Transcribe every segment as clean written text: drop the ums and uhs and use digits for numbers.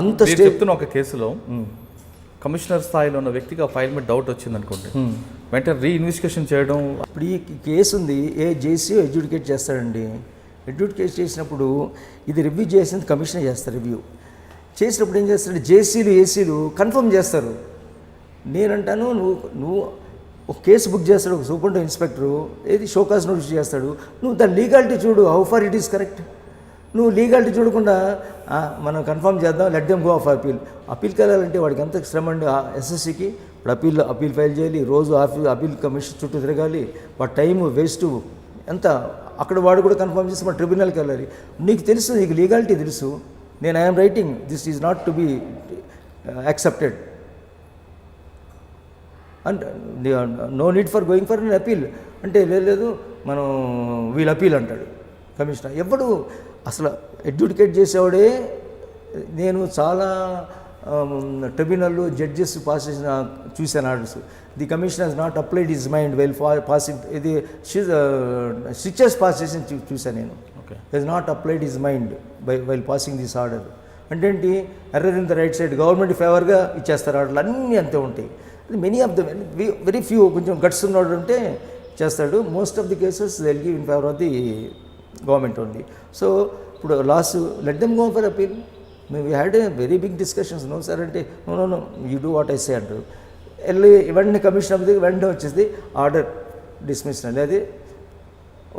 అంత చెప్తున్న ఒక కేసులో కమిషనర్ స్థాయిలో ఉన్న వ్యక్తికి ఆ ఫైల్ మీద డౌట్ వచ్చింది అనుకోండి, వెంటనే రీఇన్వెస్టిగేషన్ చేయడం. ఇప్పుడు ఈ కేసు ఉంది, జేసీ అడ్జుడికేట్ చేస్తాడండి. అడ్జుడికేట్ చేసినప్పుడు ఇది రివ్యూ చేసింది కమిషనర్ చేస్తారు. రివ్యూ చేసినప్పుడు ఏం చేస్తాడు, జేసీలు ఏసీలు కన్ఫర్మ్ చేస్తారు. నేనంటాను నువ్వు ఒక కేసు బుక్ చేస్తాడు ఒక సూపరింటెండెంట్ ఇన్స్పెక్టరు, ఏది షోకాస్ నోటీస్ చేస్తాడు, నువ్వు దాని లీగాలిటీ చూడు, how far it is correct. నువ్వు లీగాలిటీ చూడకుండా మనం కన్ఫర్మ్ చేద్దాం, లెట్ దెమ్ గో ఆఫ్ అప్పీల్కి వెళ్ళాలంటే వాడికి ఎంత శ్రమ అండి. ఎస్ఎస్సికి ఇప్పుడు అప్పీల్ ఫైల్ చేయాలి, రోజు అప్పీల్ కమిషన్ చుట్టూ తిరగాలి, వాడి టైం వేస్ట్ ఎంత. అక్కడ వాడు కూడా కన్ఫర్మ్ చేసి మన ట్రిబ్యునల్కి వెళ్ళాలి. నీకు తెలుసు, నీకు లీగాలిటీ తెలుసు, నేను I'm writing this is not to be accepted and no need for going for an appeal అంటే లేదు మనం వీళ్ళు అపీల్ అంటాడు కమిషనర్. ఎప్పుడు అసలు అడ్జుడికేట్ చేసేవాడే. నేను చాలా ట్రిబ్యునల్ జడ్జెస్ పాస్ చేసిన చూశాను orders. The commission he's not applied his mind well passing, ఇది స్ట్రిక్చర్స్ పాస్ చేసి చూశాను నేను. He's not applied his mind while passing this order. అంటే ఏంటి, error in the right side, government ఫేవర్గా ఇచ్చేస్తారు ఆర్డర్లు, అన్నీ అంతే ఉంటాయి. Many of the very few కొంచెం గట్స్ ఉన్నాడు అంటే చేస్తాడు. Most of the cases will give in favour of the government only. So ఇప్పుడు last let them go for appeal. We had a very big discussions. No sir అంటే no you do what I say అంటారు. వెళ్ళి వెంటనే commission of the వెంటనే వచ్చేసి order dismiss అని అది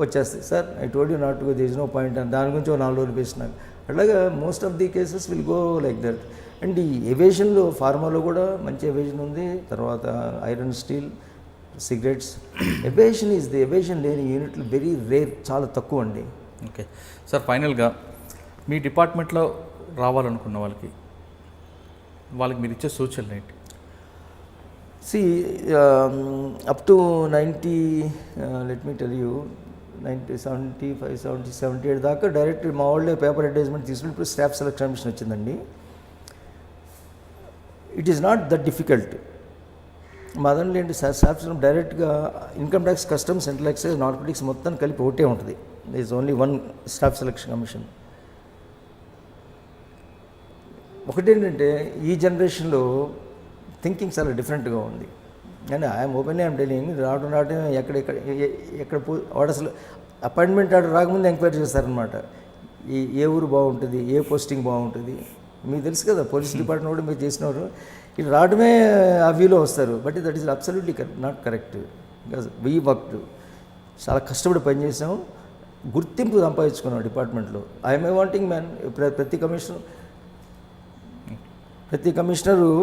వచ్చేస్తుంది. Sir I told you not to go, there is no point అని దాని గురించి 4 రోజులు వేసినారు. అట్లాగా most of the cases will go like that. And ఈ ఎవేషన్లో ఫార్మాలో కూడా మంచి ఎవేషన్ ఉంది. తర్వాత iron steel, cigarettes, evasion is the evasion లేని యూనిట్లు వెరీ రేర్, చాలా తక్కువ అండి. ఓకే సార్, ఫైనల్గా మీ డిపార్ట్మెంట్లో రావాలనుకున్న వాళ్ళకి మీరు ఇచ్చే సూచనలు ఏంటి? See up to 90 let me tell you 75, 70, 78 దాకా డైరెక్ట్ మా వాళ్ళే పేపర్ అడ్వర్టైజ్మెంట్ తీసుకుని ఇప్పుడు స్టాఫ్ సెలక్షన్ కమిషన్ వచ్చిందండి. It is not that difficult. మా దాంట్లో ఏంటి స్టాఫ్ డైరెక్ట్గా income tax, customs, central excise, narcotics మొత్తం కలిపి ఒకటే ఉంటుంది. This is only one staff selection commission. ఒకటేంటంటే ఈ జనరేషన్లో థింకింగ్ చాలా డిఫరెంట్గా ఉంది. And I'm openly I'm telling, రావడం ఎక్కడ వాడు అసలు అపాయింట్మెంట్ ఆర్డర్ రాకముందు ఎంక్వైరీ చేస్తారనమాట. ఏ ఊరు బాగుంటుంది, ఏ పోస్టింగ్ బాగుంటుంది. మీకు తెలుసు కదా, పోలీస్ డిపార్ట్మెంట్ కూడా మీరు చేసినవారు ఇది రావడమే ఆ వ్యూలో వస్తారు. But that is absolutely not correct. Because we work చాలా కష్టపడి పనిచేసాం, గుర్తింపు సంపాదించుకున్నాం డిపార్ట్మెంట్లో. I'm a wanting man. ప్రతి కమిషనరు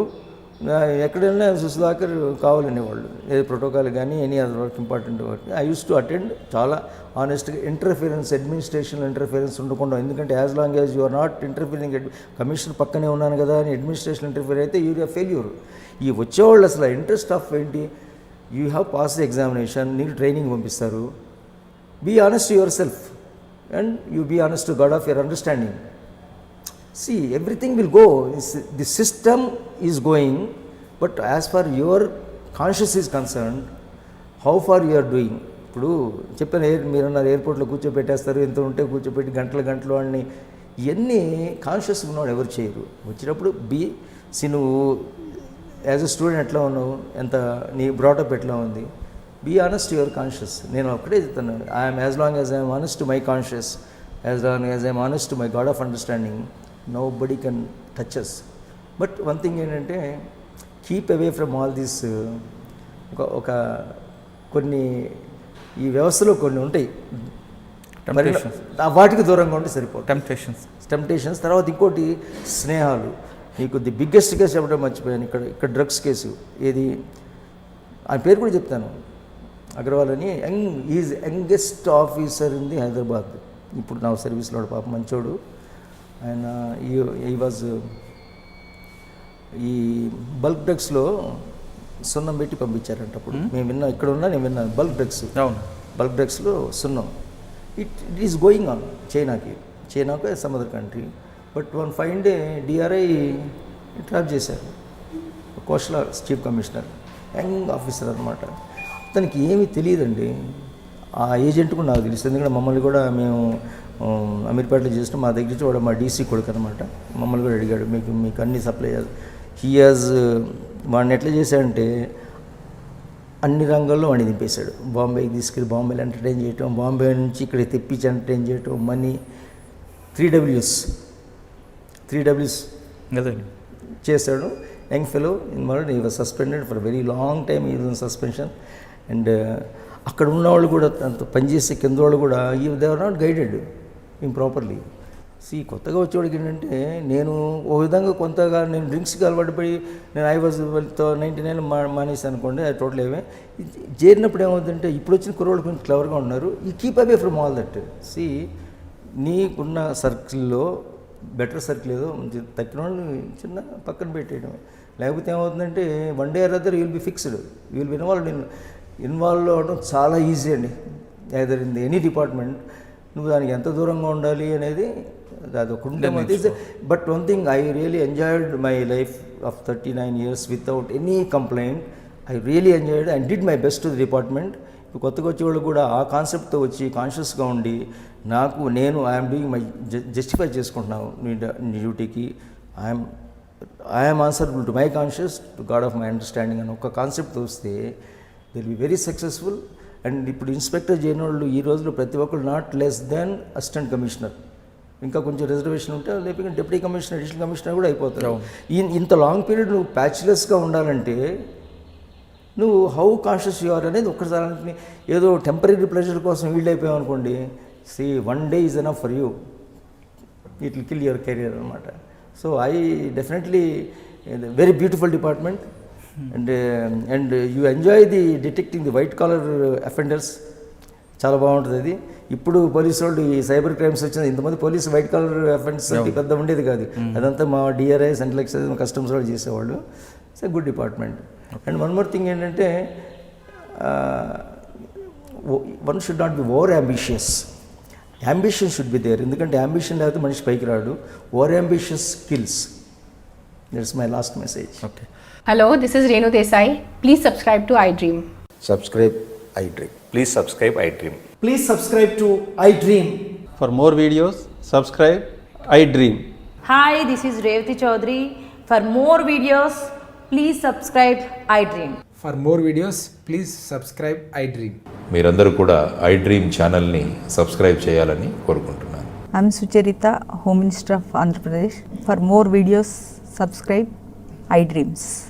ఎక్కడైనా సుధాకర్ కావాలనే వాళ్ళు, ఏ ప్రోటోకాల్ కానీ any other work, important work. I use to attend. చాలా ఆనెస్ట్గా ఇంటర్ఫిరెన్స్, అడ్మినిస్ట్రేషన్ ఇంటర్ఫిరెన్స్ ఉండకుండా. ఎందుకంటే as long as you are not interfering, commissioner పక్కనే ఉన్నాను కదా అని అడ్మినిస్ట్రేషన్ ఇంటర్ఫియర్ అయితే యూ ఆర్ ఫెయిల్యూర్. ఈ వచ్చేవాళ్ళు అసలు ఇంట్రెస్ట్ ఆఫ్ ఏంటి, you have pass the examination, నీకు ట్రైనింగ్ పంపిస్తారు. Be honest to your self and you be honest to God of your understanding. See, everything will go. The system is going, but as far your conscience is concerned, how far you are doing. ఇప్పుడు చెప్పాను, మీరన్నారు ఎయిర్పోర్ట్లో కూర్చోబెట్టేస్తారు, ఎంత ఉంటే కూర్చోబెట్టి గంటలు అని. ఇవన్నీ కాన్షియస్ ఉన్నాడు ఎవరు చేయరు. వచ్చినప్పుడు నువ్వు యాజ్ అ స్టూడెంట్ ఎట్లా ఉన్నావు, ఎంత నీ బ్రాటప్ ఎట్లా ఉంది, బీ ఆనెస్ట్ యువర్ కాన్షియస్. నేను ఒక్కటే చెప్తాను, I'm as long as I'm honest to my conscious, as long as I'm honest to my God of understanding, nobody can touch us. But one thing ఏంటంటే, keep away from all this. ఒక కొన్ని ఈ వ్యవస్థలో కొన్ని ఉంటాయి, వాటికి దూరంగా ఉంటే సరిపోతుంది. టెంప్టేషన్స్. తర్వాత ఇంకోటి స్నేహాలు. మీకు ది బిగ్గెస్ట్ కేసు చెప్పడం మర్చిపోయాను. ఇక్కడ డ్రగ్స్ కేసు, ఏది ఆయన పేరు కూడా చెప్తాను, అగర్వాల్ అని. Is youngest officer in the Hyderabad. ఇప్పుడు నా సర్వీస్లో పాప మంచోడు ఆయన. ఈ వాజ్ ఈ బల్క్ డ్రగ్స్లో సున్నం పెట్టి పంపించారంట. అప్పుడు మేము విన్నాం, ఇక్కడ ఉన్నా నేను విన్నాను, బల్క్ డ్రగ్స్లో సున్నం. ఇట్ ఈస్ గోయింగ్ ఆన్ చైనాకు some other country. But one fine day DRI trap చేశారు. Coastal chief commissioner, young officer అనమాట. అతనికి ఏమీ తెలియదండి. ఆ ఏజెంట్ కూడా నాకు తెలుసు, ఎందుకంటే మమ్మల్ని కూడా మేము అమీర్పేటలో చేసిన మా దగ్గర నుంచి వాడు మా డీసీ కొడుకు అనమాట. మమ్మల్ని కూడా అడిగాడు, మీకు అన్ని సప్లై చేయాలి. వాడిని ఎట్లా చేశాడంటే అన్ని రంగాల్లో వాడిని దింపేశాడు. బాంబేకి తీసుకెళ్ళి బాంబేలో ఎంటర్టైన్ చేయటం, బాంబే నుంచి ఇక్కడ తెప్పించి ఎంటర్టైన్ చేయటం, మనీ 3 Ws అదే చేశాడు. Young fellow involved, he was suspended for very long time, he was suspension. And అక్కడ ఉన్నవాళ్ళు కూడా అంత పనిచేసే కింద వాళ్ళు కూడా they are not guided improperly. కొత్తగా వచ్చేవాడికి ఏంటంటే నేను ఓ విధంగా కొంతగా నేను డ్రింక్స్కి అలవాటు పడి నేను ఐ వాజ్ 99 మానేసి అనుకోండి, అది టోటల్ ఏమే చేరినప్పుడు ఏమవుతుందంటే ఇప్పుడు వచ్చిన కుర్రోళ్ళు కొంచెం క్లవర్గా ఉన్నారు. ఈ keep away from all that. నీకున్న సర్కిల్లో బెటర్ సర్కిల్ ఏదో తక్కిన వాళ్ళు చిన్న పక్కన పెట్టేయడమే. లేకపోతే ఏమవుతుందంటే one day or other you will be fixed, you will be involve అవ్వడం చాలా ఈజీ అండి. ఐదర్ ఇన్ ఎనీ డిపార్ట్మెంట్ నువ్వు దానికి ఎంత దూరంగా ఉండాలి అనేది అది ఒక ఉంటుంది. But one thing I really enjoyed my life of 39 years without any complaint. I really enjoyed and did my best to the department. ఇప్పుడు కొత్తగా వచ్చేవాళ్ళు కూడా ఆ కాన్సెప్ట్తో వచ్చి కాన్షియస్గా ఉండి నేను ఐఎమ్ డూయింగ్ మై జస్టిఫై చేసుకుంటున్నాను నీ డ్యూటీకి, I'm answerable to my conscious, to God of my understanding అని ఒక కాన్సెప్ట్ వస్తే they will be very successful. And ఇప్పుడు ఇన్స్పెక్టర్ చేయని వాళ్ళు ఈ రోజులో ప్రతి ఒక్కరు not less than assistant commissioner, ఇంకా కొంచెం రిజర్వేషన్ ఉంటే లేకపోతే డిప్యూటీ కమిషనర్, అడిషనల్ కమిషనర్ కూడా అయిపోతారు. ఇంత లాంగ్ పీరియడ్ నువ్వు ప్యాచ్లెస్గా ఉండాలంటే నువ్వు హౌ కాన్షియస్ యు ఆర్ అనేది ఒక్కసారి ఏదో టెంపరీ ప్లెజర్ కోసం వీళ్ళు అయిపోయావు అనుకోండి, one day is enough for you, it will kill your career అనమాట. So I definitely very beautiful department and you enjoy the detecting the white collar offenders, చాలా బాగుంటుంది అది. ఇప్పుడు పోలీసు వాళ్ళు ఈ సైబర్ క్రైమ్స్ వచ్చింది, ఇంతమంది పోలీసు వైట్ కాలర్ అఫెండర్స్ పెద్ద ఉండేది కాదు, అదంతా మా డిఆర్ఐ, సెంట్రల్ ఎక్సైజ్, కస్టమ్స్ వాళ్ళు చేసేవాళ్ళు. It's a good department. And one more thing ఏంటంటే one should not be over ambitious. Ambition should be there, ఎందుకంటే అంబిషన్ లేకపోతే మనిషి పైకి రాడు. Over ambitious kills. That's my last message. Okay. Hello, this is Renu Desai. Please subscribe to iDream. Subscribe iDream. Please subscribe iDream. Please subscribe to iDream. For more videos, subscribe iDream. Hi, this is Revati Chaudhary. For more videos, please subscribe iDream. For more videos, please subscribe iDream. మీరందరూ కూడా iDream ఛానల్ని subscribe చేయాలని కోరుకుంటున్నాను. I'm Sucharita, Home Minister of Andhra Pradesh. For more videos, subscribe iDreams.